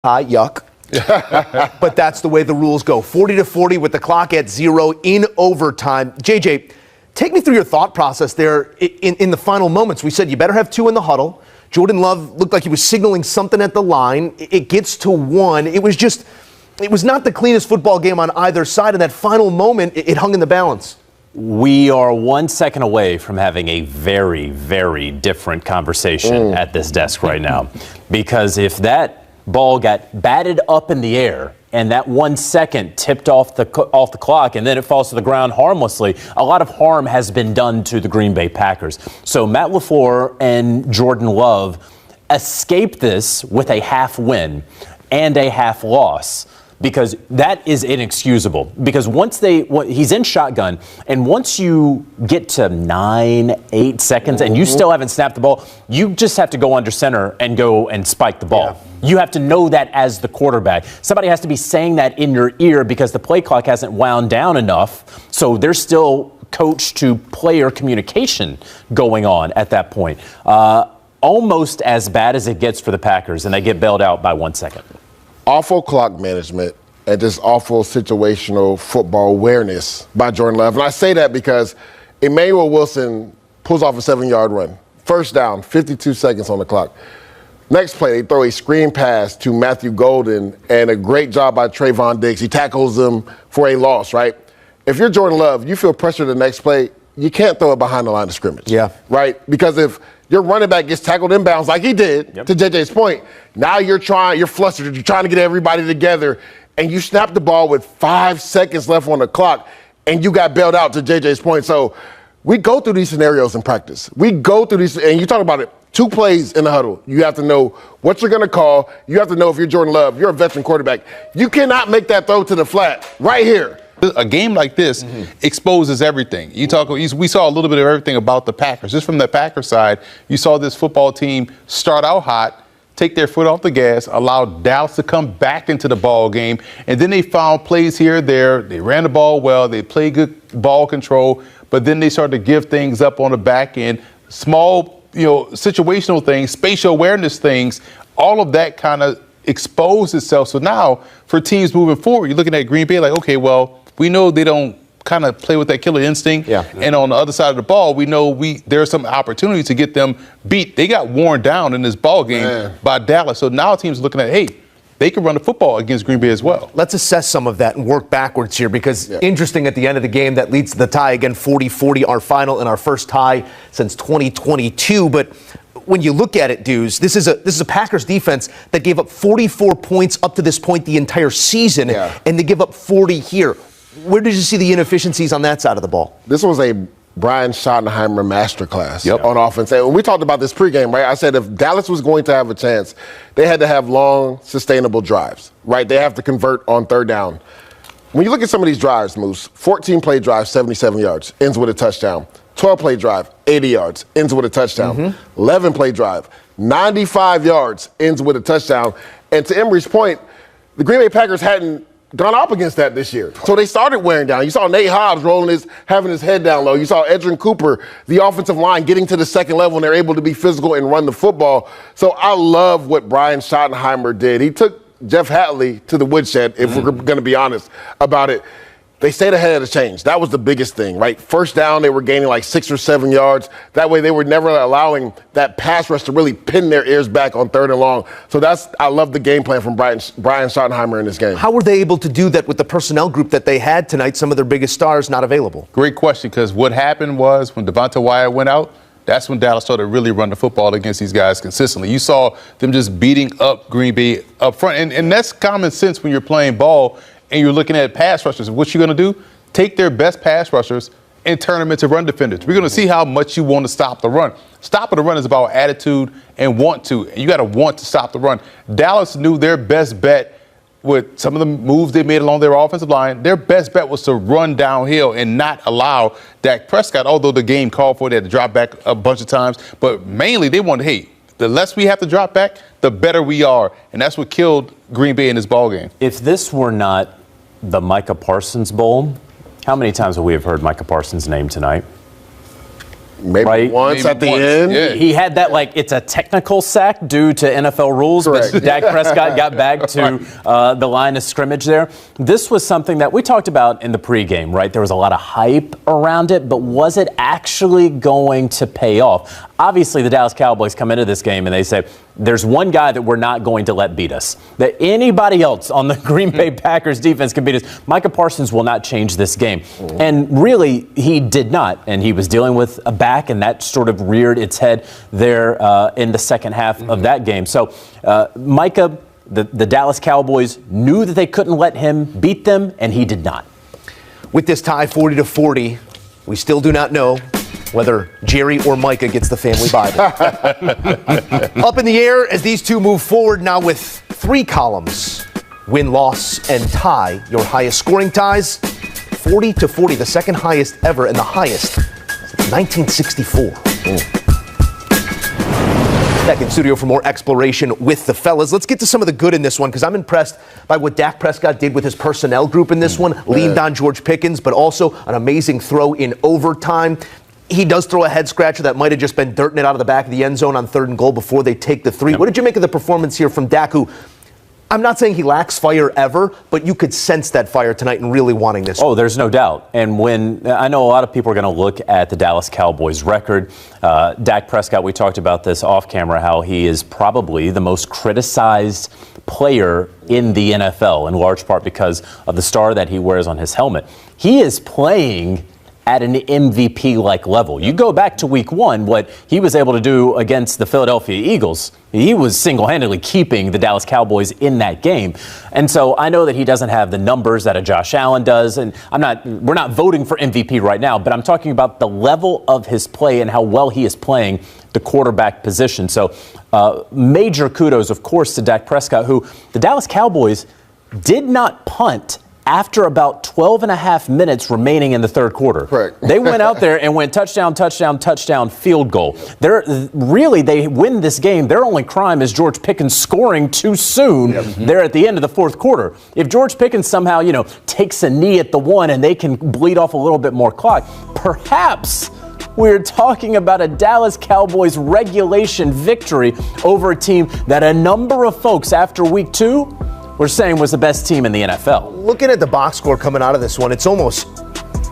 Yuck. But that's the way the rules go. 40-40 with the clock at 0 in overtime. JJ, take me through your thought process there in the final moments. We said you better have 2 in the huddle. Jordan Love looked like he was signaling something at the line. It gets to 1. It was not the cleanest football game on either side. In that final moment, it hung in the balance. We are 1 second away from having a very, very different conversation at this desk right now. Because if that ball got batted up in the air and that 1 second tipped off the clock and then it falls to the ground harmlessly, a lot of harm has been done to the Green Bay Packers. So Matt LaFleur and Jordan Love escaped this with a half win and a half loss, because that is inexcusable. Because he's in shotgun, and once you get to 9-8 seconds and you still haven't snapped the ball, you just have to go under center and go and spike the ball. Yeah. You have to know that as the quarterback. Somebody has to be saying that in your ear because the play clock hasn't wound down enough. So there's still coach to player communication going on at that point. Almost as bad as it gets for the Packers, and they get bailed out by 1 second. Awful clock management and just awful situational football awareness by Jordan Love. And I say that because Emmanuel Wilson pulls off a 7-yard run. First down, 52 seconds on the clock. Next play, they throw a screen pass to Matthew Golden, and a great job by Trayvon Diggs. He tackles him for a loss, right? If you're Jordan Love, you feel pressure the next play, you can't throw it behind the line of scrimmage. Yeah. Right? Because if your running back gets tackled inbounds like he did, to JJ's point, now you're flustered, you're trying to get everybody together, and you snap the ball with 5 seconds left on the clock, and you got bailed out, to JJ's point. So we go through these scenarios in practice. We go through these, and you talk about it, 2 plays in the huddle. You have to know what you're going to call. You have to know if you're Jordan Love, you're a veteran quarterback. You cannot make that throw to the flat right here. A game like this exposes everything. We saw a little bit of everything about the Packers. Just from the Packers side, you saw this football team start out hot, take their foot off the gas, allow Dallas to come back into the ball game, and then they found plays here or there. They ran the ball well. They played good ball control, but then they started to give things up on the back end. Small, situational things, spatial awareness things, all of that kind of exposed itself. So now for teams moving forward, you're looking at Green Bay like, okay, well, we know they don't kind of play with that killer instinct. Yeah. And on the other side of the ball, we know there are some opportunities to get them beat. They got worn down in this ball game by Dallas. So now teams are looking at, hey, they can run the football against Green Bay as well. Let's assess some of that and work backwards here, because interesting, at the end of the game, that leads to the tie. Again, 40-40, our final and our first tie since 2022. But when you look at it, Dews, this is a Packers defense that gave up 44 points up to this point the entire season, and they give up 40 here. Where did you see the inefficiencies on that side of the ball? This was a Brian Schottenheimer masterclass on offense. And we talked about this pregame, right? I said if Dallas was going to have a chance, they had to have long, sustainable drives, right? They have to convert on third down. When you look at some of these drives, Moose, 14-play drive, 77 yards, ends with a touchdown. 12-play drive, 80 yards, ends with a touchdown. 11-play drive, 95 yards, ends with a touchdown. And to Emery's point, the Green Bay Packers hadn't gone up against that this year. So they started wearing down. You saw Nate Hobbs having his head down low. You saw Edgerrin Cooper, the offensive line, getting to the second level, and they're able to be physical and run the football. So I love what Brian Schottenheimer did. He took Jeff Hatley to the woodshed, if we're going to be honest about it. They stayed ahead of the change. That was the biggest thing, right? First down, they were gaining like 6 or 7 yards. That way, they were never allowing that pass rush to really pin their ears back on third and long. So I love the game plan from Brian Schottenheimer in this game. How were they able to do that with the personnel group that they had tonight, some of their biggest stars not available? Great question, because what happened was when Devonta Wyatt went out, that's when Dallas started to really run the football against these guys consistently. You saw them just beating up Green Bay up front. And that's common sense when you're playing ball and you're looking at pass rushers. What you're going to do, take their best pass rushers and turn them into run defenders. We're going to see how much you want to stop the run. Stopping the run is about attitude and want to. And you got to want to stop the run. Dallas knew their best bet with some of the moves they made along their offensive line. Their best bet was to run downhill and not allow Dak Prescott, although the game called for it, they had to drop back a bunch of times. But mainly they wanted, hey, the less we have to drop back, the better we are. And that's what killed Green Bay in this ballgame. If this were not the Micah Parsons Bowl, how many times would we have heard Micah Parsons' name tonight? Maybe right? once at the end. Yeah. He had that, like, it's a technical sack due to NFL rules, Correct. but Dak Prescott got back to the line of scrimmage there. This was something that we talked about in the pregame, right? There was a lot of hype around it, but was it actually going to pay off? Obviously, the Dallas Cowboys come into this game and they say, there's one guy that we're not going to let beat us. That anybody else on the Green Bay Packers defense can beat us. Micah Parsons will not change this game. And really, he did not. And he was dealing with a back, and that sort of reared its head there in the second half of that game. So Micah, the Dallas Cowboys knew that they couldn't let him beat them, and he did not. With this tie 40-40, we still do not know whether Jerry or Micah gets the family Bible. Up in the air as these two move forward now with 3 columns. Win, loss, and tie. Your highest scoring ties, 40-40, the second highest ever and the highest since 1964. Back in studio for more exploration with the fellas. Let's get to some of the good in this one, because I'm impressed by what Dak Prescott did with his personnel group in this one. Leaned on George Pickens, but also an amazing throw in overtime. He does throw a head scratcher that might have just been dirting it out of the back of the end zone on 3rd and goal before they take the 3. What did you make of the performance here from Dak, who, I'm not saying he lacks fire ever, but you could sense that fire tonight and really wanting this. Oh, there's no doubt. And when I know a lot of people are going to look at the Dallas Cowboys record, Dak Prescott, we talked about this off camera, how he is probably the most criticized player in the NFL, in large part because of the star that he wears on his helmet. He is playing at an MVP-like level. You go back to week 1, what he was able to do against the Philadelphia Eagles, he was single-handedly keeping the Dallas Cowboys in that game. And so I know that he doesn't have the numbers that a Josh Allen does, and we're not voting for MVP right now, but I'm talking about the level of his play and how well he is playing the quarterback position. So major kudos, of course, to Dak Prescott, who the Dallas Cowboys did not punt after about 12 and a half minutes remaining in the 3rd quarter. Correct. They went out there and went touchdown, touchdown, touchdown, field goal. They win this game. Their only crime is George Pickens scoring too soon there at the end of the 4th quarter. If George Pickens somehow, takes a knee at the 1 and they can bleed off a little bit more clock, perhaps we're talking about a Dallas Cowboys regulation victory over a team that a number of folks after week 2 we're saying was the best team in the NFL. Looking at the box score coming out of this one, it's almost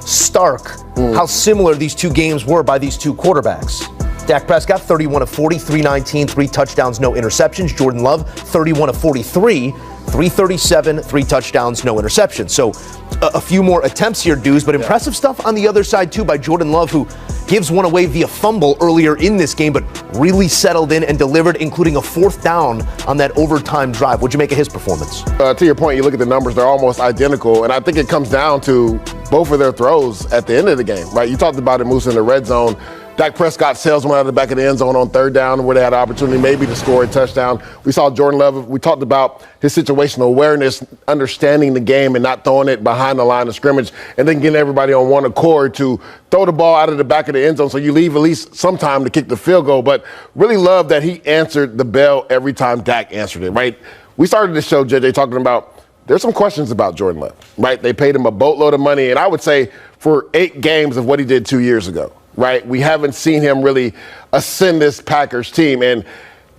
stark how similar these two games were by these two quarterbacks. Dak Prescott, 31 of 40, 319, 3 touchdowns, no interceptions. Jordan Love, 31 of 43, 337, 3 touchdowns, no interceptions. So a few more attempts here, dudes, but impressive stuff on the other side, too, by Jordan Love, who gives one away via fumble earlier in this game, but really settled in and delivered, including a 4th down on that overtime drive. What'd you make of his performance? To your point, you look at the numbers, they're almost identical, and I think it comes down to both of their throws at the end of the game, right? You talked about it, Moose, in the red zone. Dak Prescott sails one out of the back of the end zone on 3rd down where they had an opportunity maybe to score a touchdown. We saw Jordan Love. We talked about his situational awareness, understanding the game and not throwing it behind the line of scrimmage, and then getting everybody on one accord to throw the ball out of the back of the end zone so you leave at least some time to kick the field goal. But really love that he answered the bell every time Dak answered it, right? We started the show, JJ, talking about there's some questions about Jordan Love, right? They paid him a boatload of money, and I would say for 8 games of what he did 2 years ago. Right? We haven't seen him really ascend this Packers team, and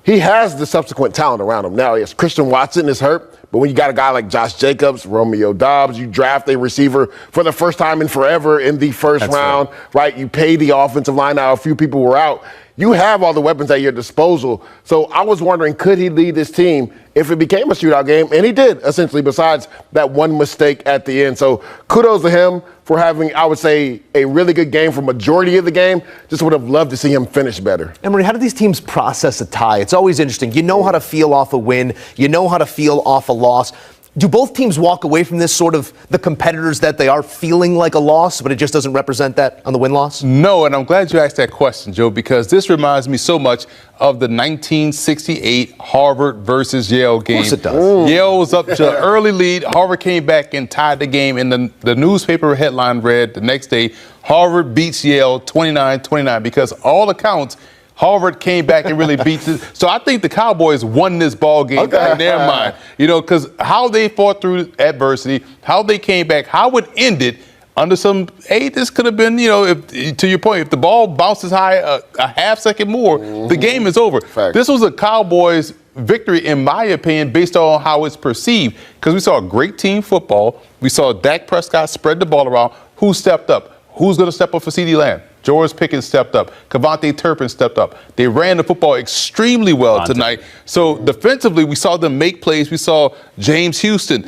he has the subsequent talent around him. Now, yes, Christian Watson is hurt, but when you got a guy like Josh Jacobs, Romeo Doubs, you draft a receiver for the first time in forever in the first round, right? You pay the offensive line. Now, a few people were out. You have all the weapons at your disposal. So I was wondering, could he lead this team if it became a shootout game? And he did, essentially, besides that one mistake at the end. So kudos to him for having, I would say, a really good game for majority of the game. Just would have loved to see him finish better. Emery, how do these teams process a tie? It's always interesting. You know how to feel off a win. You know how to feel off a loss. Do both teams walk away from this sort of the competitors that they are feeling like a loss, but it just doesn't represent that on the win-loss? No, and I'm glad you asked that question, Joe, because this reminds me so much of the 1968 Harvard versus Yale game. Of course it does. Yale was up to an early lead. Harvard came back and tied the game, and the newspaper headline read the next day, Harvard beats Yale 29-29, because all accounts, Harvard came back and really beat it. So I think the Cowboys won this ball game in their mind. Because how they fought through adversity, how they came back, how it ended, under this could have been, if, to your point, if the ball bounces high a half second more, the game is over. Fact. This was a Cowboys victory, in my opinion, based on how it's perceived, because we saw a great team football. We saw Dak Prescott spread the ball around. Who stepped up? Who's going to step up for CeeDee Lamb? George Pickens stepped up. Kevontae Turpin stepped up. They ran the football extremely well tonight. So defensively, we saw them make plays. We saw James Houston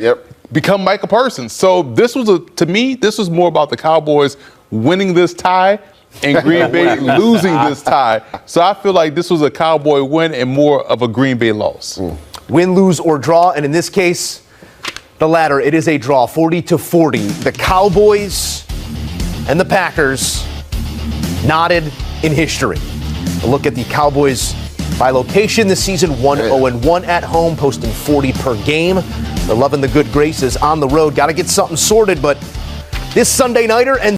become Micah Parsons. So this was, to me, this was more about the Cowboys winning this tie and Green Bay losing this tie. So I feel like this was a Cowboy win and more of a Green Bay loss. Win, lose, or draw, and in this case, the latter. It is a draw, 40-40. The Cowboys and the Packers knotted in history. A look at the Cowboys by location this season, 1-0-1 at home, posting 40 per game. They're loving the good graces on the road. Got to get something sorted, but this Sunday nighter and